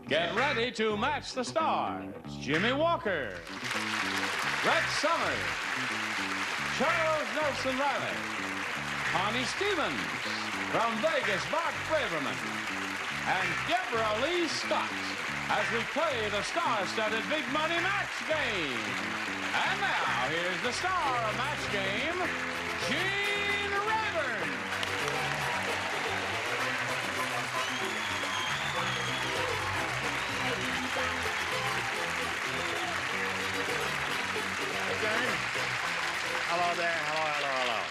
Get ready to match the stars. Jimmy Walker, Rex Summers, Charles Nelson Riley, Connie Stevens, from Vegas, Bart Braverman, and Deborah Lee Scott as we play the star-studded Big Money Match Game. And now, here's the star of Match Game, Gene Rayburn. Hello there. Hello.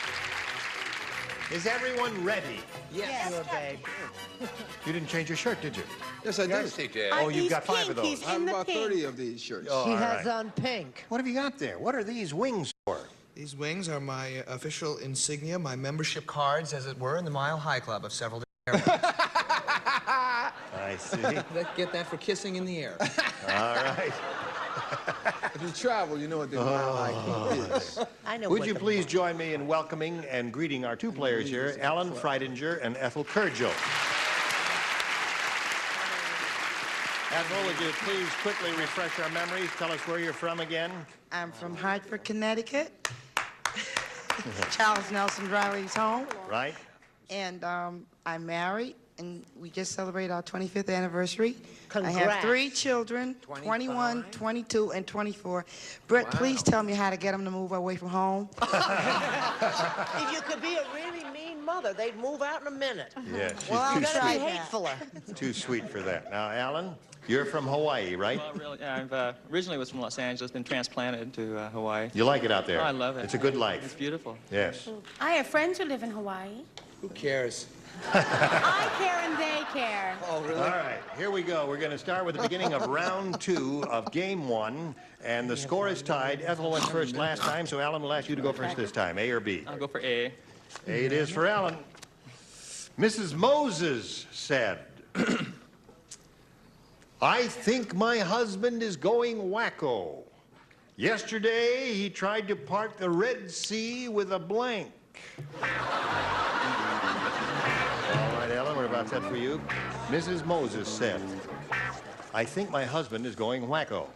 Is everyone ready? Yes, sure, babe. You didn't change your shirt, did you? Yes, I did. Yes, he did. Oh, you've He's got 5 pink. of those. He's I have in the about pink. 30 of these shirts. Oh, He all has right. on pink. What have you got there? What are these wings for? These wings are my official insignia, my membership cards, as it were, in the Mile High Club of several different airports. I see. Get that for kissing in the air. All right. If you travel, you know what the Mile High Club is. I know. Would what you the- please join me in welcoming and greeting our 2 players here, Alan Freidinger and Ethel Kurgel. Ethel, would you please quickly refresh our memories? Tell us where you're from again. I'm from Hartford, Connecticut. Charles Nelson Riley's home. Right? And I'm married, and we just celebrated our 25th anniversary. I Congrats. have 3 children, 21, 22, and 24. Brett, please tell me how to get them to move away from home. If you could be a really mean mother, they'd move out in a minute. Yes, Well, I'll she's try Be that. hatefuler. too sweet for that. Now, Alan, you're from Hawaii, right? Well, really, I've originally was from Los Angeles, been transplanted to Hawaii. You like it out there? Oh, I love it. It's a good It's life. beautiful. Yes. I have friends who live in Hawaii. Who cares? I care and they care. Oh, really? All right, here we go. We're going to start with the beginning of round 2 of game 1, and the score is tied. Ethel went first last time, so Alan will ask you to go first this time. A or B? I'll go for A. A it is for Alan. Mrs. Moses said, I think my husband is going wacko. Yesterday, he tried to part the Red Sea with a blank. All right, Ellen, what about that for you? Mrs. Moses said, I think my husband is going wacko.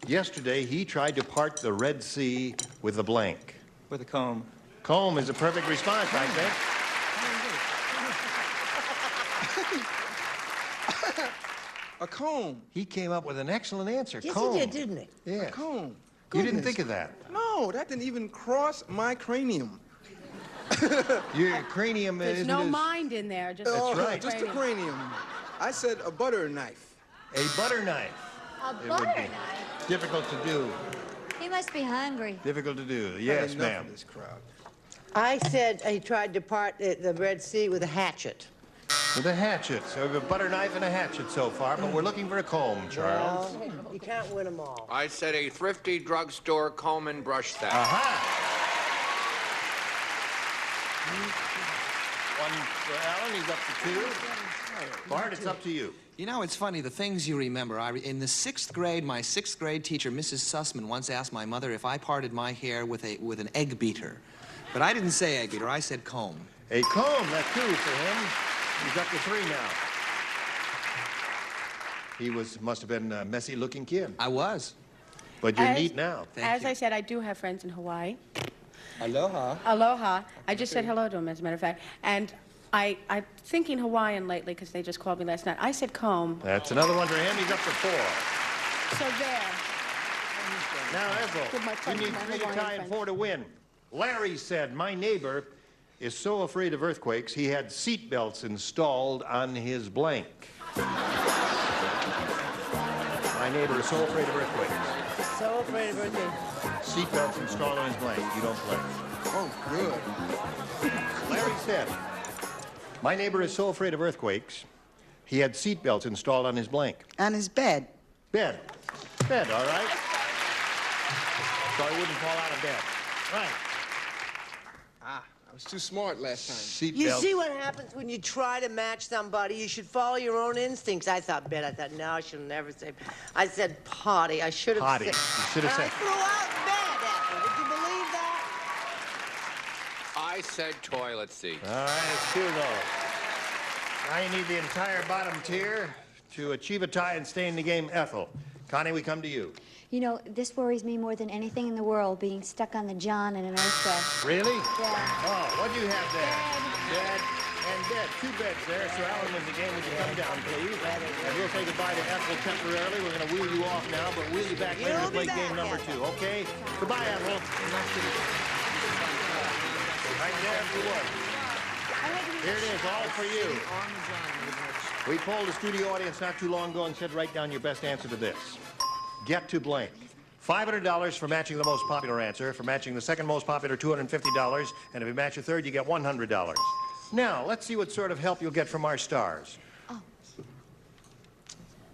Yesterday, he tried to part the Red Sea with a blank. With a comb. Comb is a perfect response, I think. A comb. He came up with an excellent answer. Yes, comb. he did, didn't he? Yeah. A comb. You didn't Goodness. think of that. No, that didn't even cross my cranium. Your cranium There's isn't no as- mind in there. Just Oh, right. Just a cranium. I said a butter knife. a butter knife. A It would butter be knife. difficult to do. He must be hungry. Difficult to do. Had Yes, enough ma'am. of this crowd. I said he tried to part the Red Sea with a hatchet. With a hatchet. So we have a butter knife and a hatchet so far, but we're looking for a comb, Charles. Well, you can't win them all. I said a thrifty drugstore comb and brush set. Aha! One for Alan, he's up to 2. Bart, it's up to you. You know, it's funny, the things you remember. In the 6th grade, my 6th grade teacher, Mrs. Sussman, once asked my mother if I parted my hair with an egg beater. But I didn't say egg beater, I said comb. A comb, that's 2 for him. He's up to 3 now. He must have been a messy-looking kid. I was. But you're As- neat now. Thank As you. I said, I do have friends in Hawaii. Aloha. Aloha. I just said hello to him, as a matter of fact. And I'm thinking Hawaiian lately because they just called me last night. I said comb. That's another one for him. He's up to 4. So there. Now, With my Ethel, you friends, need my 3 to Hawaiian tie and friends. 4 to win. Larry said, my neighbor is so afraid of earthquakes, he had seat belts installed on his blank. My neighbor is so afraid of earthquakes. So afraid of birthday. Seat belts installed on his blank. You don't play. Oh, good. Larry said, my neighbor is so afraid of earthquakes, he had seat belts installed on his blank. On his bed. Bed. Bed, all right? So he wouldn't fall out of bed. Right. I was too smart last time. Seat You belts. see what happens when you try to match somebody? You should follow your own instincts. I thought bed. I thought, no, I should never say. I said potty. I should have Potty. said. You should have And I said. threw out bed, Ethel. Would you believe that? I said toilet seat. All right, it's 2 though. Now you need the entire bottom tier to achieve a tie and stay in the game, Ethel. Connie, we come to you. You know, this worries me more than anything in the world, being stuck on the John in an earthquake. Really? Yeah. Oh, what do you have there? Bed. And bed. 2 beds there. Sir Alan wins the game. Would you come down, please? And we'll say goodbye to Ethel temporarily. We're going to wheel you off now, but wheel you back later to play game number 2, okay? Goodbye, Ethel. Right there, if you would. Here it is, all for you. We polled the studio audience not too long ago and said write down your best answer to this. Get to blank. $500 for matching the most popular answer. For matching the second most popular, $250. And if you match a third, you get $100. Now, let's see what sort of help you'll get from our stars. Oh.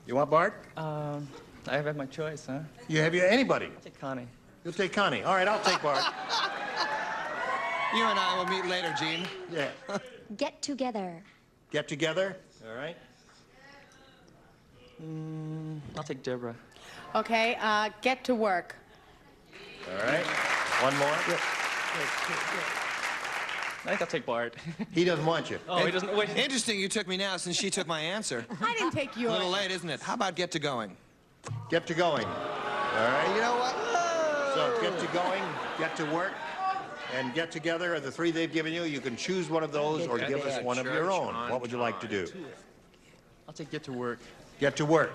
You want Bart? I have my choice, huh? Have anybody? I'll take Connie. You'll take Connie. All right, I'll take Bart. You and I will meet later, Gene. Yeah. Get together. Get together? All right. I'll take Deborah. Okay, get to work. All right. One more. I think I'll take Bart. He doesn't want you. Oh, he doesn't. Wait. Interesting you took me now since she took my answer. I didn't take A yours. little late, isn't it? How about get to going? Get to going. All right. You know what? So get to going, get to work, and get together are the 3 they've given you. You can choose one of those or give us one of your own. What would you like to do? I'll take get to work. Get to work.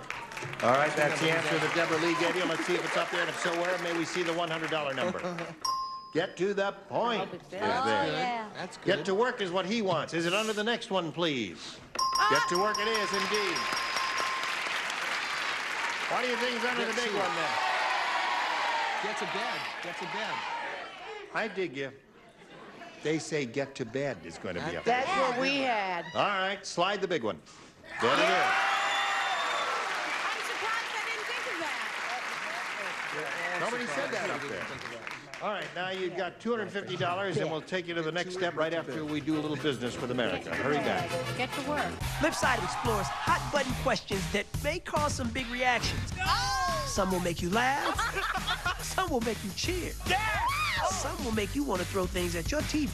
All right, that's the answer that Deborah Lee gave you. Let's see if it's up there, and if so, where may we see the $100 number? Get to the point is there. Yeah. That's good. Get to work is what he wants. Is it under the next one, please? Get to work it is, indeed. What do you think is under the big one, then? Get to bed. Get to bed. I dig you. They say get to bed is going to be up there. That's what we had. All right, slide the big one. There it is. I'm surprised I didn't think of that. Nobody said that up there. All right, now you've got $250, and we'll take you to the next step right after we do a little business with America. Hurry back. Get to work. Flipside explores hot-button questions that may cause some big reactions. Some will make you laugh. Some will make you cheer. Some will make you want to throw things at your TV.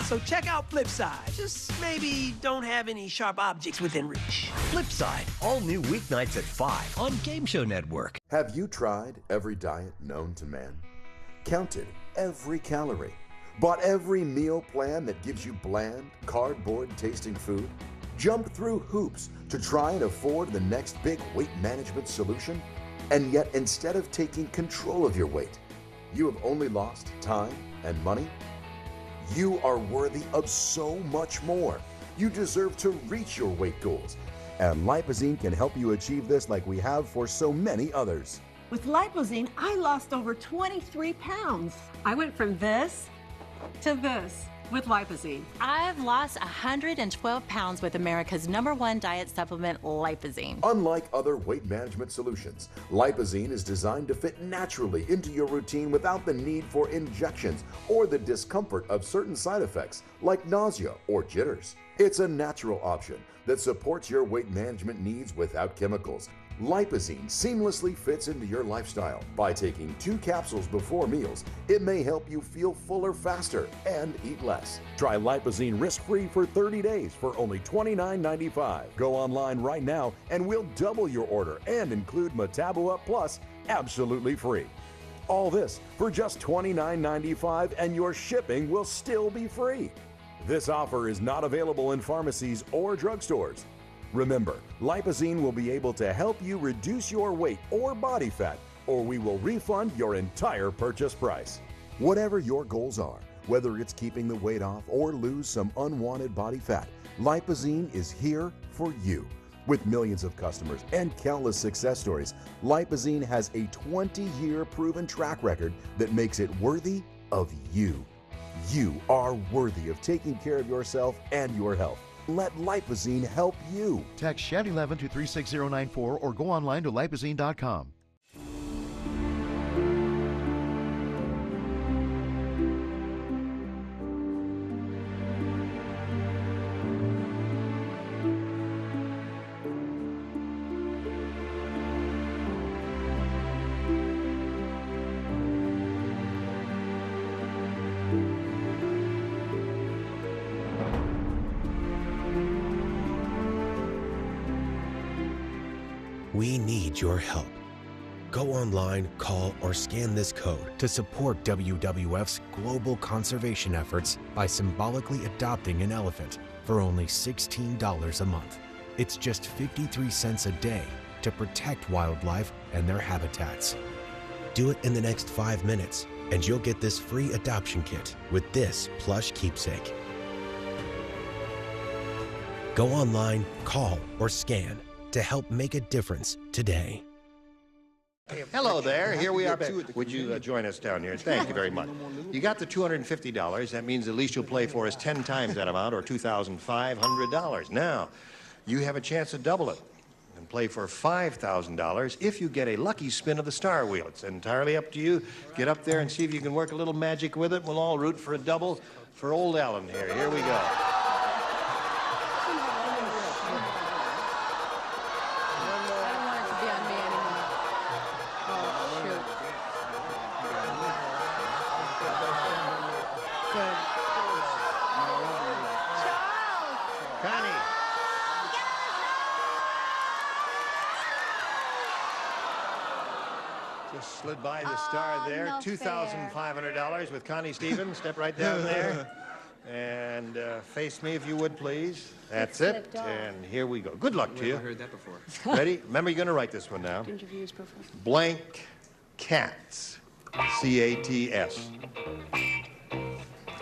So check out Flipside. Just maybe don't have any sharp objects within reach. Flipside, all new weeknights at 5 on Game Show Network. Have you tried every diet known to man? Counted every calorie? Bought every meal plan that gives you bland, cardboard-tasting food? Jumped through hoops to try and afford the next big weight management solution? And yet, instead of taking control of your weight, you have only lost time and money? You are worthy of so much more. You deserve to reach your weight goals. And Lipozene can help you achieve this like we have for so many others. With Lipozene, I lost over 23 pounds. I went from this to this with Lipozene. I've lost 112 pounds with America's #1 diet supplement, Lipozene. Unlike other weight management solutions, Lipozene is designed to fit naturally into your routine without the need for injections or the discomfort of certain side effects like nausea or jitters. It's a natural option that supports your weight management needs without chemicals. Lipozene seamlessly fits into your lifestyle. By taking 2 capsules before meals, it may help you feel fuller faster and eat less. Try Lipozene risk-free for 30 days for only $29.95. Go online right now and we'll double your order and include Metabo Up Plus absolutely free. All this for just $29.95 and your shipping will still be free. This offer is not available in pharmacies or drugstores. Remember, Lipozene will be able to help you reduce your weight or body fat, or we will refund your entire purchase price. Whatever your goals are, whether it's keeping the weight off or lose some unwanted body fat, Lipozene is here for you. With millions of customers and countless success stories, Lipozene has a 20-year proven track record that makes it worthy of you. You are worthy of taking care of yourself and your health. Let Lipozene help you. Text SHAD11 to 36094 or go online to lipozene.com. We need your help. Go online, call, or scan this code to support WWF's global conservation efforts by symbolically adopting an elephant for only $16 a month. It's just 53 cents a day to protect wildlife and their habitats. Do it in the next 5 minutes, and you'll get this free adoption kit with this plush keepsake. Go online, call, or scan to help make a difference today. Hello there. Here we are back. Would you join us down here? Thank you very much. You got the $250. That means at least you'll play for us 10 times that amount, or $2,500. Now, you have a chance to double it and play for $5,000 if you get a lucky spin of the star wheel. It's entirely up to you. Get up there and see if you can work a little magic with it. We'll all root for a double for old Alan here. Here we go. Slid by the star there. $2,500 with Connie Stevens. Step right down there. And face me if you would, please. That's it. And here we go. Good luck to you. I've heard that before. Ready? Remember, you're going to write this one now. Blank cats. C-A-T-S.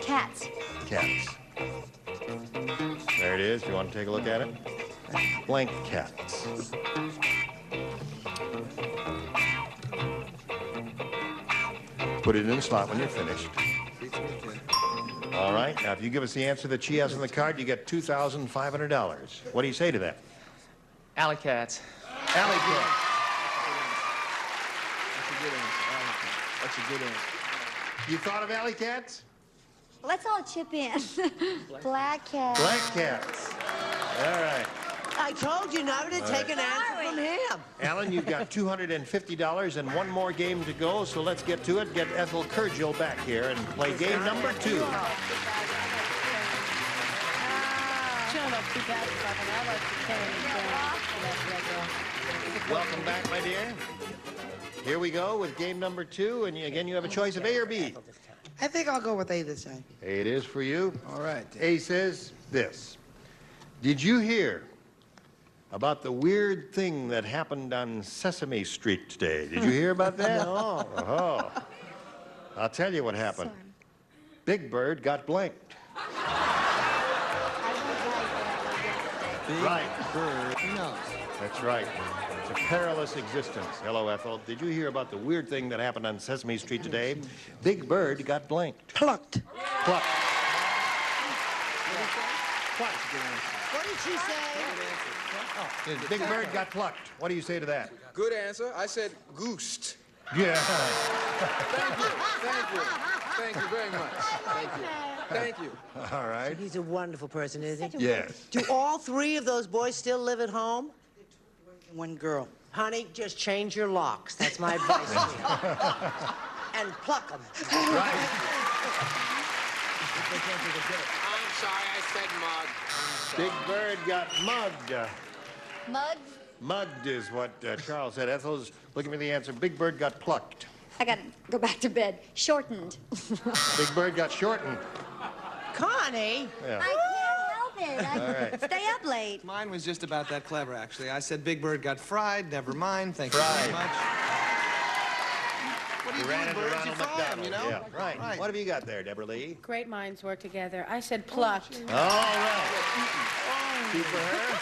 Cats. Cats. There it is. You want to take a look at it? Blank cats. Put it in the slot when you're finished. All right. Now, if you give us the answer that she has on the card, you get $2,500. What do you say to that? Alley cats. Alley cats. That's a good answer. That's a good answer. You thought of alley cats? Let's all chip in. Black cat. Black cats. All right. I told you never to take an answer from him. Alan, you've got $250 and one more game to go, so let's get to it. Get Ethel Kurgel back here and play game number 2. Welcome back, my dear. Here we go with game number 2, and again, you have a choice of A or B. I think I'll go with A this time. A it is for you. All right. A says this. Did you hear about the weird thing that happened on Sesame Street today? Did you hear about that? No. Oh. I'll tell you what happened. Big Bird got blanked. Right. Bird. No. That's right. It's a perilous existence. Hello, Ethel. Did you hear about the weird thing that happened on Sesame Street today? Big Bird got blanked. Plucked. Plucked. What did she say? Big Bird got plucked. What do you say to that? Good answer. I said goosed. Yeah. Thank you. Thank you. Thank you very much. Thank you. Thank you. All right. He's a wonderful person, isn't he? Yes. Do all 3 of those boys still live at home? One girl. Honey, just change your locks. That's my advice to you. And pluck them. Right. I'm sorry, I said mug. Big Bird got mugged. Mugged? Mugged is what Charles said. Ethel's looking for the answer. Big Bird got plucked. I gotta go back to bed. Shortened. Big Bird got shortened. Connie! Yeah. I can't help it. All right. Stay up late. Mine was just about that clever, actually. I said Big Bird got fried. Never mind. Thank you Fried. very much. What do you Ran do, into birds? Ronald You fry 'em, McDonald. you know? Yeah, right. What have you got there, Deborah Lee? Great minds work together. I said plucked. All right. Two for her.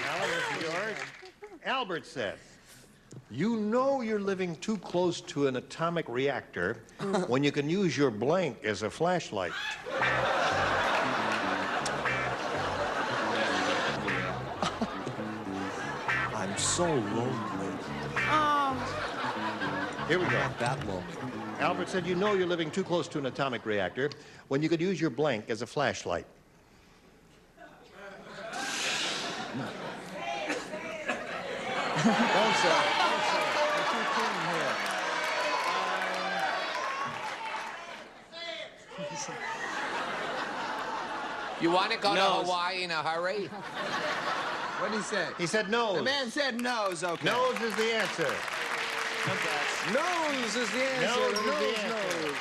Alan, this is yours. Albert said, you know you're living too close to an atomic reactor when you can use your blank as a flashlight. I'm so lonely. Here we go. Not that lonely. Albert said, you know you're living too close to an atomic reactor when you could use your blank as a flashlight. Don't say it. Don't say it. You're too keen here. You want to go to Hawaii in a hurry? What did he say? He said nose. The man said nose, okay. Nose is the answer. Nose is the answer. Nose is the answer.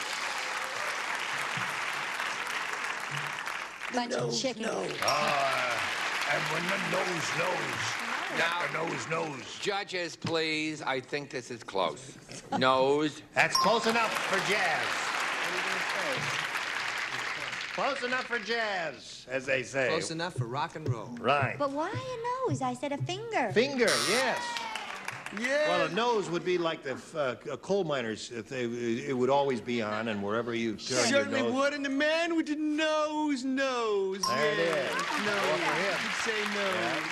Bunch of chicken. And when the nose knows, Now, the nose knows. Judges, please. I think this is close. Nose. That's close enough for jazz. Close enough for jazz, as they say. Close enough for rock and roll. Right. But why a nose? I said a finger. Finger, yes. Yeah. Well, a nose would be like the coal miners. If it would always be on, and wherever you turn your Certainly nose. would, and the man with the nose knows. There it is. No, for him. I'd say nose.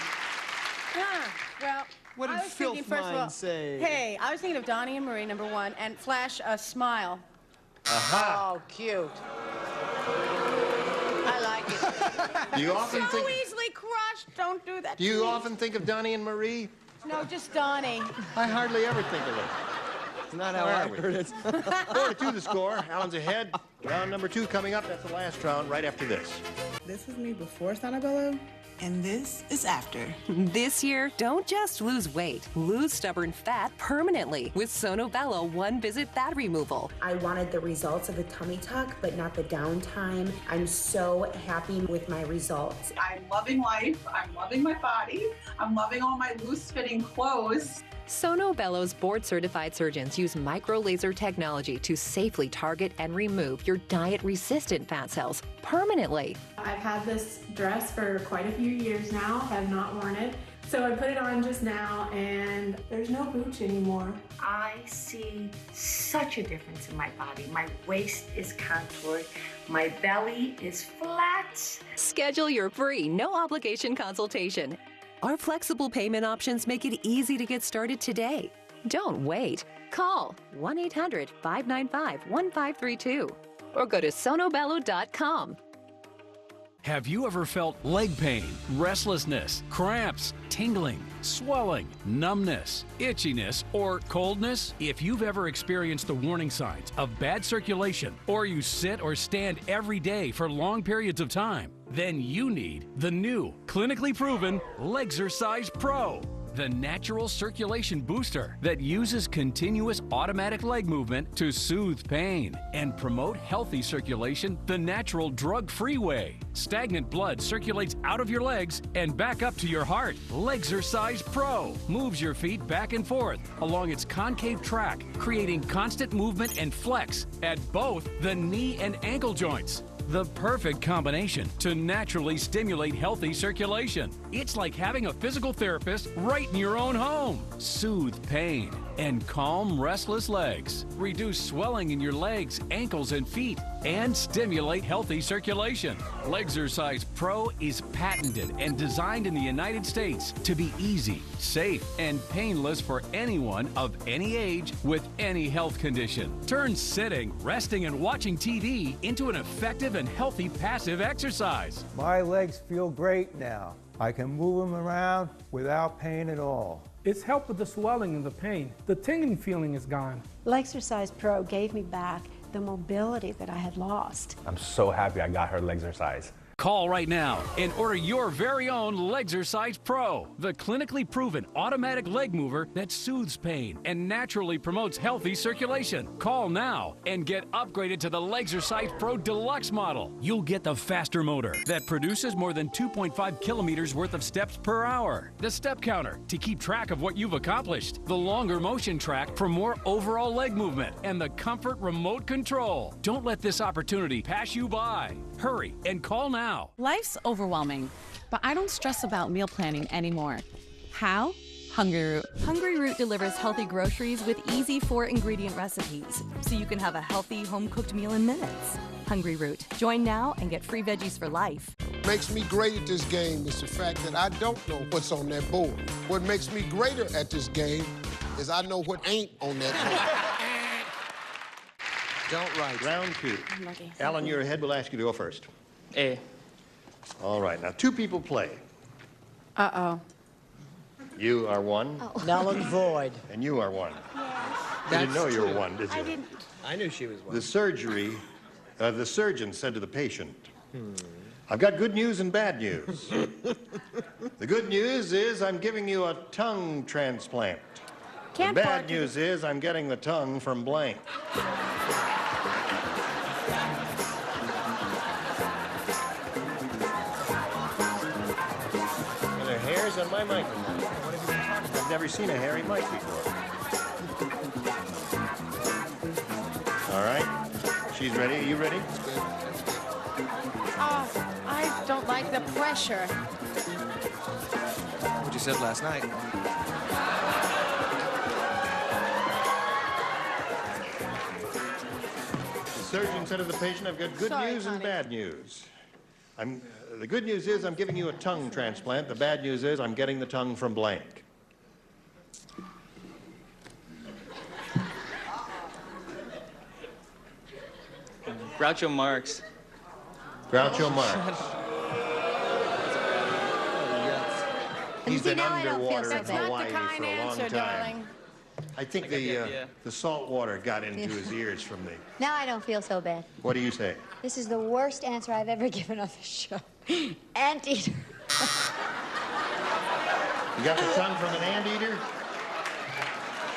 Well, What did I was thinking, Filth first of all, Mind say? Hey, I was thinking of Donnie and Marie, number one, and flash a smile. Aha. Oh, cute. I like it. Do you often So think? easily crushed. Don't do that. Do you often think of Donnie and Marie? No, just Donnie. I hardly ever think of it. It's not how Where I are we? heard it. 4-2 the score. Alan's ahead. Round number 2 coming up. That's the last round right after this. This is me before Santabello, and this is after. This year, don't just lose weight, lose stubborn fat permanently with Sonobello one-visit fat removal. I wanted the results of the tummy tuck, but not the downtime. I'm so happy with my results. I'm loving life. I'm loving my body. I'm loving all my loose-fitting clothes. Sonobello's board-certified surgeons use micro-laser technology to safely target and remove your diet-resistant fat cells permanently. I've had this dress for quite a few years now, have not worn it. So I put it on just now and there's no booch anymore. I see such a difference in my body. My waist is contoured, my belly is flat. Schedule your free, no-obligation consultation. Our flexible payment options make it easy to get started today. Don't wait. Call 1-800-595-1532 or go to sonobello.com. Have you ever felt leg pain, restlessness, cramps, tingling, swelling, numbness, itchiness, or coldness? If you've ever experienced the warning signs of bad circulation, or you sit or stand every day for long periods of time, then you need the new, clinically proven Legzercise Pro. The natural circulation booster that uses continuous automatic leg movement to soothe pain and promote healthy circulation the natural drug-free way. Stagnant blood circulates out of your legs and back up to your heart. Legzercise Pro moves your feet back and forth along its concave track, creating constant movement and flex at both the knee and ankle joints. The perfect combination to naturally stimulate healthy circulation. It's like having a physical therapist right in your own home. Soothe pain and calm restless legs. Reduce swelling in your legs, ankles, and feet. And stimulate healthy circulation. Legzercise Pro is patented and designed in the United States to be easy, safe, and painless for anyone of any age with any health condition. Turn sitting, resting, and watching TV into an effective and healthy passive exercise. My legs feel great now. I can move them around without pain at all. It's helped with the swelling and the pain. The tingling feeling is gone. Legzercise Pro gave me back the mobility that I had lost. I'm so happy I got her Legzercise. Call right now and order your very own Legzercise Pro, the clinically proven automatic leg mover that soothes pain and naturally promotes healthy circulation. Call now and get upgraded to the Legzercise Pro Deluxe model. You'll get the faster motor that produces more than 2.5 kilometers worth of steps per hour, the step counter to keep track of what you've accomplished, the longer motion track for more overall leg movement, and the comfort remote control. Don't let this opportunity pass you by. Hurry and call now. Life's overwhelming, but I don't stress about meal planning anymore. How? Hungry Root. Hungry Root delivers healthy groceries with easy 4-ingredient recipes, so you can have a healthy home-cooked meal in minutes. Hungry Root. Join now and get free veggies for life. What makes me great at this game is the fact that I don't know what's on that board. What makes me greater at this game is I know what ain't on that board. Don't write. Round 2. Alan, you're ahead. We'll ask you to go first. A. All right. Now, 2 people play. Uh-oh. You are one. Null and void. And you are one. Yes. You didn't know you were one, did you? I didn't. I knew she was one. The surgeon said to the patient, I've got good news and bad news. The good news is I'm giving you a tongue transplant. Can't The park bad news is I'm getting the tongue from blank. Are there hairs on my microphone? What have you been talking about? I've never seen a hairy mic before. All right. She's ready. Are you ready? Oh, I don't like the pressure. What you said last night. The surgeon said to the patient, I've got good news and bad news. The good news is I'm giving you a tongue transplant. The bad news is I'm getting the tongue from blank. Groucho Marx. Groucho Marx. He's been underwater in Hawaii for a long time. I think the salt water got into his ears from the... Now I don't feel so bad. What do you say? This is the worst answer I've ever given on the show. Anteater. You got the tongue from an anteater?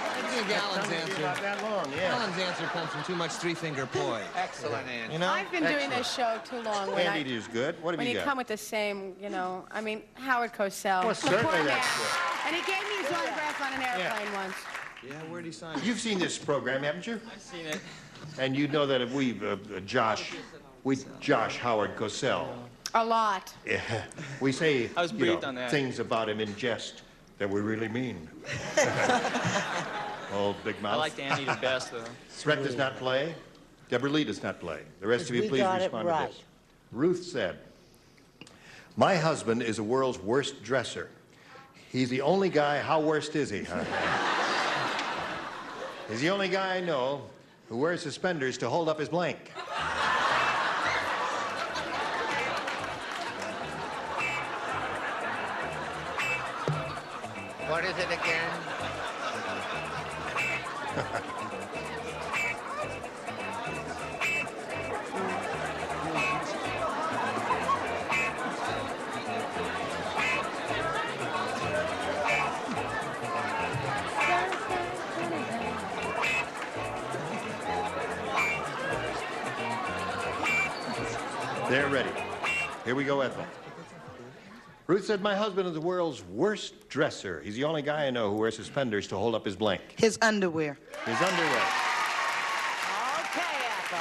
I think Alan's answer. Not that long, yeah. Alan's answer comes from too much three-finger poi. Excellent answer. You know? I've been doing this show too long. When Anteater's good. What have when you you got? come with the same, you know, I mean, Howard Cosell. Well, the certainly poor man. that's good. And he gave me his autograph on an airplane once. Yeah, where'd he sign it? You've seen this program, haven't you? I've seen it. And you know that if we Josh Howard Cosell. A lot. Yeah, we say I was briefed on that. things about him in jest that we really mean. Oh, big mouth. I like the anteater best, though. Brett does not play. Deborah Lee does not play. The rest of you, please respond to this. Ruth said, my husband is the world's worst dresser. He's the only guy, how worst is he, huh? He's the only guy I know who wears suspenders to hold up his blank. What is it again? They're ready. Here we go, Ethel. Ruth said, my husband is the world's worst dresser. He's the only guy I know who wears suspenders to hold up his blank. His underwear. His underwear. Okay, Ethel.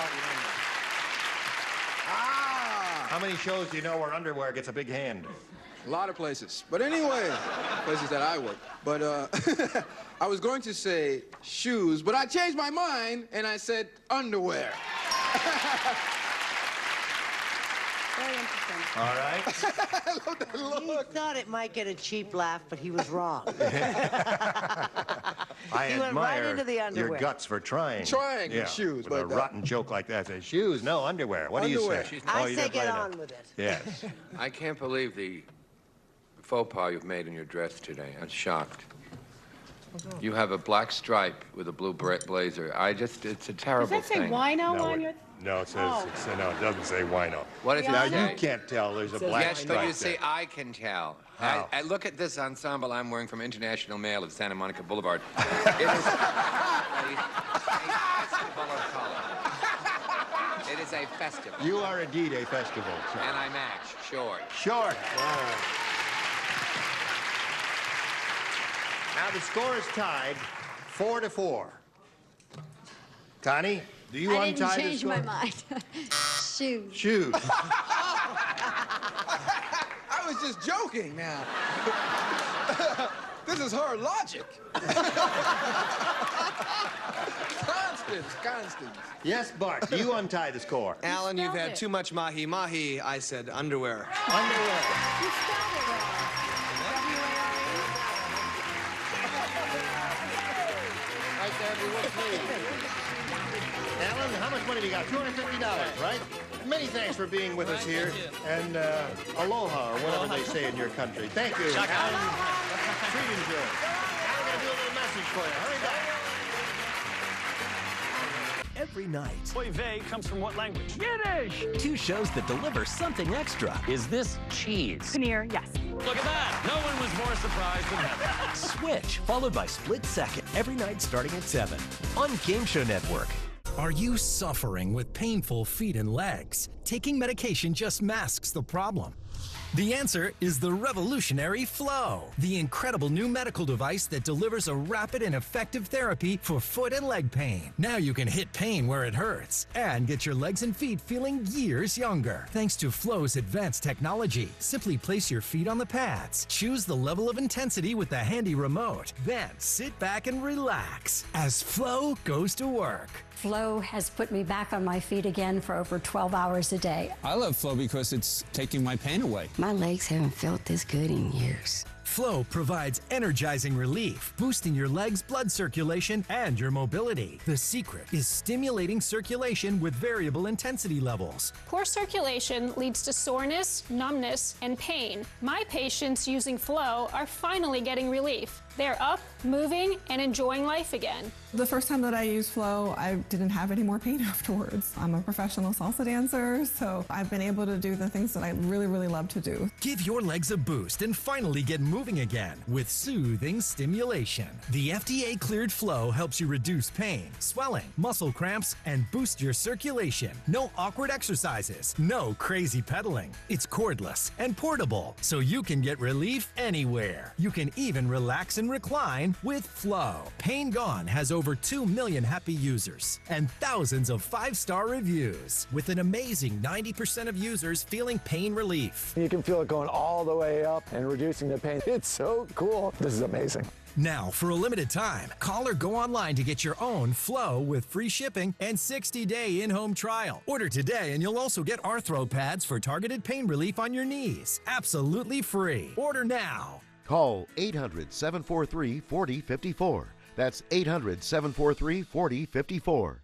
How many shows do you know where underwear gets a big hand? A lot of places. But anyway, places that I work. But I was going to say shoes, but I changed my mind and I said underwear. Very interesting. All right. I love that look. He thought it might get a cheap laugh, but he was wrong. I He went right admire into the your underwear. guts for trying. Trying with shoes, With a but, rotten joke like that. Say, shoes, no, underwear. What Underwear. do you say? I you say don't get play on that. with it. Yes. I can't believe the faux pas you've made in your dress today. I'm shocked. You have a black stripe with a blue blazer. it's a terrible Does that say thing. wino No, on your... No, it says, Oh. no, it doesn't say wino. What does it Now, say? you can't tell. There's a black Yes, stripe but you see, there. I can tell. How? I look at this ensemble I'm wearing from International Mail at Santa Monica Boulevard. It is a festival of color. It is a festival. You are indeed a festival. And I match, short. Short. Now the score is tied 4-4. Connie, do you I untie didn't the change score? my mind. Shoes. Shoes. I was just joking now. This is her logic. Constance. Yes, Bart, do you untie the score? Alan, you've spelled had it. too much mahi-mahi. I said underwear. Underwear. You spelled it wrong. Right there, everyone, please. Alan, how much money do you got? $250, right? Many thanks for being with us here. And aloha, or whatever they say in your country. Thank you, Alan. Treat enjoy. Now we're going to do a little message for you. Hurry back. every night. Oy vey comes from what language? Yiddish! 2 shows that deliver something extra. Is this cheese? Paneer, yes. Look at that! No one was more surprised than Heather. Switch, followed by Split Second, every night starting at 7 on Game Show Network. Are you suffering with painful feet and legs? Taking medication just masks the problem. The answer is the revolutionary Flow, the incredible new medical device that delivers a rapid and effective therapy for foot and leg pain. Now you can hit pain where it hurts and get your legs and feet feeling years younger. Thanks to Flow's advanced technology, simply place your feet on the pads, choose the level of intensity with the handy remote, then sit back and relax as Flow goes to work. Flow has put me back on my feet again for over 12 hours a day. I love Flow because it's taking my pain away. My legs haven't felt this good in years. Flow provides energizing relief, boosting your legs' blood circulation and your mobility. The secret is stimulating circulation with variable intensity levels. Poor circulation leads to soreness, numbness, and pain. My patients using Flow are finally getting relief. They're up, moving, and enjoying life again. The first time that I used Flow, I didn't have any more pain afterwards. I'm a professional salsa dancer, so I've been able to do the things that I really, really love to do. Give your legs a boost and finally get moving again with soothing stimulation. The FDA-cleared Flow helps you reduce pain, swelling, muscle cramps, and boost your circulation. No awkward exercises, no crazy pedaling. It's cordless and portable, so you can get relief anywhere. You can even relax and recline with Flow. Pain Gone has over 2 million happy users and thousands of 5-star reviews, with an amazing 90% of users feeling pain relief. You can feel it going all the way up and reducing the pain. It's so cool. This is amazing. Now, for a limited time, call or go online to get your own Flow with free shipping and 60-day in-home trial. Order today and you'll also get Arthro pads for targeted pain relief on your knees. Absolutely free. Order now. Call 800-743-4054. That's 800-743-4054.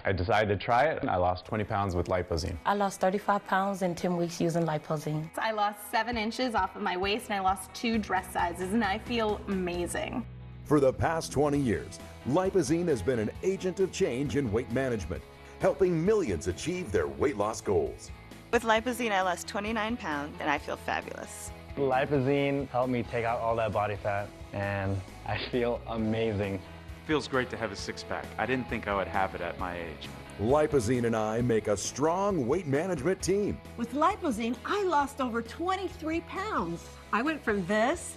I decided to try it, and I lost 20 pounds with Lipozene. I lost 35 pounds in 10 weeks using Lipozene. I lost 7 inches off of my waist and I lost 2 dress sizes and I feel amazing. For the past 20 years, Lipozene has been an agent of change in weight management, helping millions achieve their weight loss goals. With Lipozene, I lost 29 pounds and I feel fabulous. Lipozene helped me take out all that body fat, and I feel amazing. Feels great to have a six-pack. I didn't think I would have it at my age. Lipozene and I make a strong weight management team. With Lipozene, I lost over 23 pounds. I went from this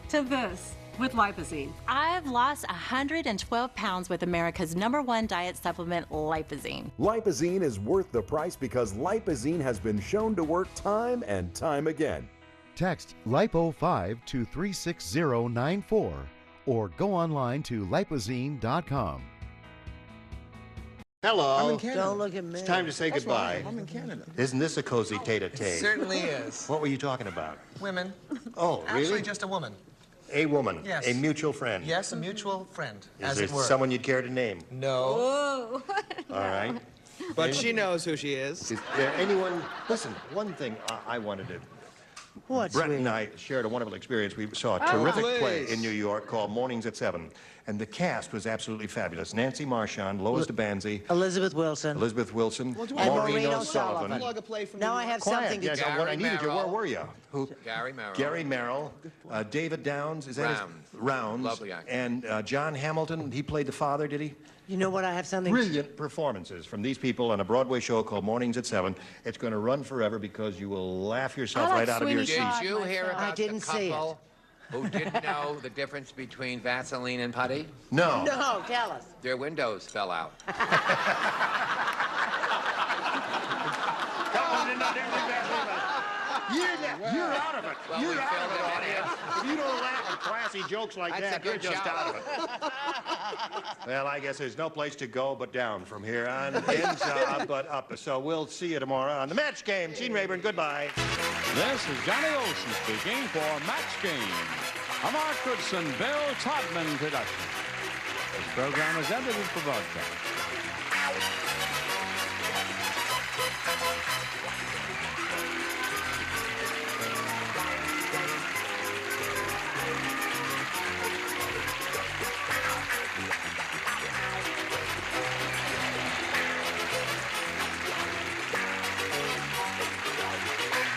to this with Lipozene. I've lost 112 pounds with America's #1 diet supplement, Lipozene. Lipozene is worth the price because Lipozene has been shown to work time and time again. Text LiPo5 to 36094 or go online to lipozene.com. Hello. I'm in Canada. Don't look at me. It's time to say That's goodbye. why I'm in Canada. Isn't this a cozy tete-a-tete? It certainly is. What were you talking about? Women. Oh, really? Actually, just a woman. A woman. Yes. A mutual friend. Yes, a mutual friend, Is as there it were. someone you'd care to name? No. All right. But she knows who she is. Is there anyone... Listen, one thing I wanted to... What's Brett sweet? and I shared a wonderful experience. We saw a Oh, terrific play please. in New York called Mornings at 7. And the cast was absolutely fabulous. Nancy Marchand, Lois DeBanzi, Elizabeth Wilson, Maureen Maureen O'Sullivan. O'Sullivan. Now I have something to Yes, tell what I needed you. Where were you? Who? Gary Merrill. Gary Merrill, David Downs, is that his? Rounds. Lovely actor. And John Hamilton, he played the father, did he? You know what? I have something. Brilliant performances from these people on a Broadway show called Mornings at 7. It's going to run forever because you will laugh yourself right out of your seat. Did you hear about I didn't the see couple who didn't know the difference between Vaseline and putty? No. No, tell us. Their windows fell out. You're out of it. Well, You're we out of filled it, them in. audience. If you don't laugh at classy jokes like That's a that, you're good just job. out of it. Well, I guess there's no place to go but down from here on. Ends but up. So we'll see you tomorrow on the Match Game. Gene Rayburn, goodbye. This is Johnny Olson speaking for Match Game, a Mark Goodson, Bill Todman production. This program is edited for broadcast.